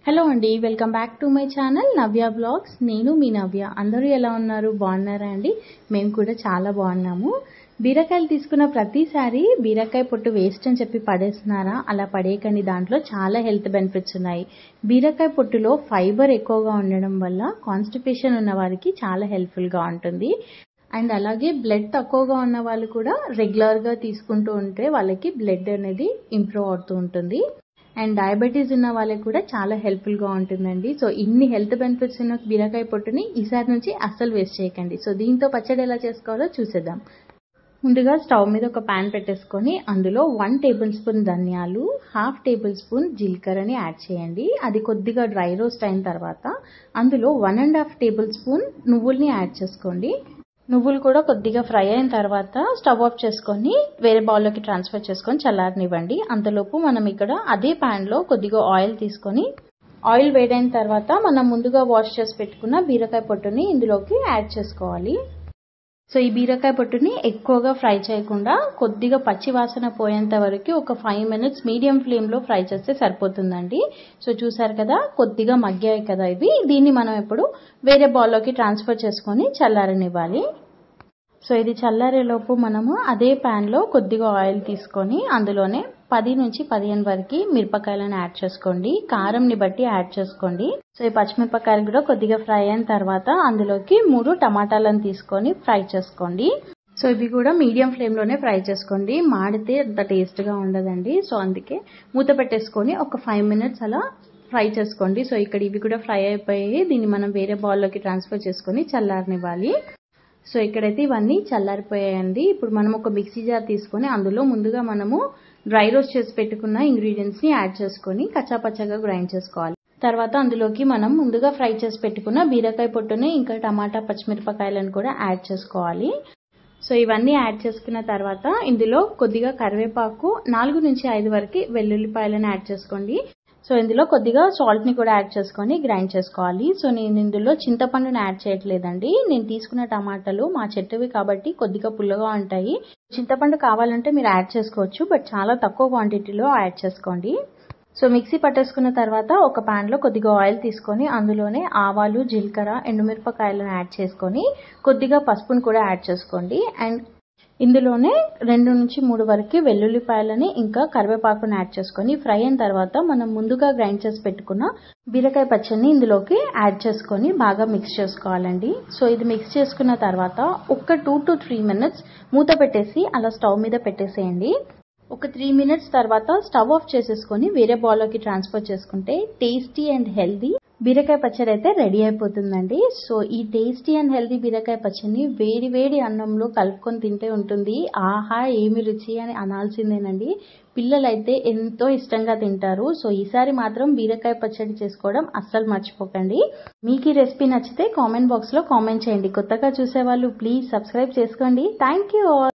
Hello అండి, welcome back to my channel Navya blogs. నేను మీ నవ్య. అందరూ ఎలా ఉన్నారు? బాగున్నారా అండి? మేము కూడా చాలా బాగున్నాము. బీరకాయలు తీసుకున్న ప్రతిసారి బీరకాయ పొట్టు వేస్ట్ అని చెప్పి పడేస్తున్నారా? అలా పడేయకండి. దాంట్లో చాలా హెల్త్ బెనిఫిట్స్ ఉన్నాయి. బీరకాయ పొట్టులో ఫైబర్ ఎక్కువగా ఉండడం వల్ల కాన్స్టిపేషన్ ఉన్న వారికి చాలా హెల్ప్ఫుల్గా ఉంటుంది. అండ్ అలాగే బ్లడ్ తక్కువగా ఉన్న వాళ్ళు కూడా రెగ్యులర్గా తీసుకుంటూ ఉంటే వాళ్ళకి బ్లడ్ అనేది ఇంప్రూవ్ అవుతూ ఉంటుంది. అండ్ డయాబెటీస్ ఉన్న వాళ్ళకి కూడా చాలా హెల్ప్ఫుల్గా ఉంటుందండి. సో ఇన్ని హెల్త్ బెనిఫిట్స్ ఉన్న బీరకాయ పొట్టుని ఈసారి నుంచి అస్సలు వేస్ట్ చేయకండి. సో దీంతో పచ్చడి ఎలా చేసుకోవాలో చూసేద్దాం. ముందుగా స్టవ్ మీద ఒక ప్యాన్ పెట్టేసుకొని అందులో 1 టేబుల్ స్పూన్ ధనియాలు, 1/2 టేబుల్ స్పూన్ జీలకర్రని యాడ్ చేయండి. అది కొద్దిగా డ్రై రోస్ట్ అయిన తర్వాత అందులో 1.5 టేబుల్ స్పూన్ నువ్వుల్ని యాడ్ చేసుకోండి. నువ్వులు కూడా కొద్దిగా ఫ్రై అయిన తర్వాత స్టవ్ ఆఫ్ చేసుకొని వేరే బౌల్లోకి ట్రాన్స్ఫర్ చేసుకొని చల్లారనివ్వండి. అంతలోపు మనం ఇక్కడ అదే ప్యాన్లో కొద్దిగా ఆయిల్ తీసుకొని ఆయిల్ వేడైన తర్వాత మనం ముందుగా వాష్ చేసి పెట్టుకున్న బీరకాయ పొట్టుని ఇందులోకి యాడ్ చేసుకోవాలి. సో ఈ బీరకాయ పొట్టుని ఎక్కువగా ఫ్రై చేయకుండా కొద్దిగా పచ్చి వాసన పోయేంత వరకు ఒక 5 minutes మీడియం ఫ్లేమ్లో ఫ్రై చేస్తే సరిపోతుందండి. సో చూసారు కదా, కొద్దిగా మగ్గాయి కదా ఇవి. దీన్ని మనం ఇప్పుడు వేరే బౌల్లోకి ట్రాన్స్ఫర్ చేసుకొని చల్లారనివ్వాలి. సో ఇది చల్లారేలోపు మనము అదే ప్యాన్లో కొద్దిగా ఆయిల్ తీసుకొని అందులోనే 10 నుంచి 15 వరకు మిరపకాయలను యాడ్ చేసుకోండి. కారంని బట్టి యాడ్ చేసుకోండి. సో ఈ పచ్చిమిరపకాయలు కూడా కొద్దిగా ఫ్రై అయిన తర్వాత అందులోకి 3 టమాటాలను తీసుకొని ఫ్రై చేసుకోండి. సో ఇవి కూడా మీడియం ఫ్లేమ్లోనే ఫ్రై చేసుకోండి. మాడితే అంత టేస్ట్గా ఉండదండి. సో అందుకే మూత పెట్టేసుకొని ఒక 5 minutes అలా ఫ్రై చేసుకోండి. సో ఇక్కడ ఇవి కూడా ఫ్రై అయిపోయి దీన్ని మనం వేరే బౌల్లోకి ట్రాన్స్ఫర్ చేసుకొని చల్లారనివ్వాలి. సో ఇక్కడైతే ఇవన్నీ చల్లారిపోయాయండి. ఇప్పుడు మనం ఒక మిక్సీ జార్ తీసుకొని అందులో ముందుగా మనము డ్రై రోస్ట్ చేసి పెట్టుకున్న ఇంగ్రీడియంట్స్ని యాడ్ చేసుకొని కచ్చాపచ్చాగా గ్రైండ్ చేసుకోవాలి. తర్వాత అందులోకి మనం ముందుగా ఫ్రై చేసి పెట్టుకున్న బీరకాయ పొట్టుని ఇంకా టమాటా పచ్చిమిరపకాయలను కూడా యాడ్ చేసుకోవాలి. సో ఇవన్నీ యాడ్ చేసుకున్న తర్వాత ఇందులో కొద్దిగా కరివేపాకు, 4 నుంచి 5 వరకు వెల్లుల్లిపాయలను యాడ్ చేసుకోండి. సో ఇందులో కొద్దిగా సాల్ట్ని కూడా యాడ్ చేసుకొని గ్రైండ్ చేసుకోవాలి. సో నేను ఇందులో చింతపండుని యాడ్ చేయట్లేదండి. నేను తీసుకున్న టమాటాలు మా చెట్టువి కాబట్టి కొద్దిగా పుల్లగా ఉంటాయి. చింతపండు కావాలంటే మీరు యాడ్ చేసుకోవచ్చు, బట్ చాలా తక్కువ క్వాంటిటీలో యాడ్ చేసుకోండి. సో మిక్సీ పట్టేసుకున్న తర్వాత ఒక ప్యాన్లో కొద్దిగా ఆయిల్ తీసుకొని అందులోనే ఆవాలు, జీలకర్ర, ఎండుమిరపకాయలను యాడ్ చేసుకొని కొద్దిగా పసుపును కూడా యాడ్ చేసుకోండి. అండ్ ఇందులోనే 2 నుంచి 3 వరకు వెల్లుల్లిపాయలని ఇంకా కరివేపాకుని యాడ్ చేసుకొని ఫ్రై అయిన తర్వాత మనం ముందుగా గ్రైండ్ చేసి పెట్టుకున్న బీరకాయ పచ్చడిని ఇందులోకి యాడ్ చేసుకొని బాగా మిక్స్ చేసుకోవాలండి. సో ఇది మిక్స్ చేసుకున్న తర్వాత ఒక 2 to 3 minutes మూత పెట్టేసి అలా స్టవ్ మీద పెట్టేసేయండి. ఒక 3 minutes తర్వాత స్టవ్ ఆఫ్ చేసేసుకొని వేరే బౌల్లోకి ట్రాన్స్ఫర్ చేసుకుంటే టేస్టీ అండ్ హెల్దీ బీరకాయ పచ్చడి అయితే రెడీ అయిపోతుందండి. సో ఈ టేస్టీ అండ్ హెల్దీ బీరకాయ పచ్చడిని వేడి వేడి అన్నంలో కలుపుకొని తింటే ఉంటుంది. ఆహా ఏమి రుచి అని అనాల్సిందేనండి. పిల్లలైతే ఎంతో ఇష్టంగా తింటారు. సో ఈసారి మాత్రం బీరకాయ పచ్చడి చేసుకోవడం అస్సలు మర్చిపోకండి. మీకు ఈ రెసిపీ నచ్చితే కామెంట్ బాక్స్లో కామెంట్ చేయండి. కొత్తగా చూసేవాళ్ళు ప్లీజ్ సబ్స్క్రైబ్ చేసుకోండి. Thank you all.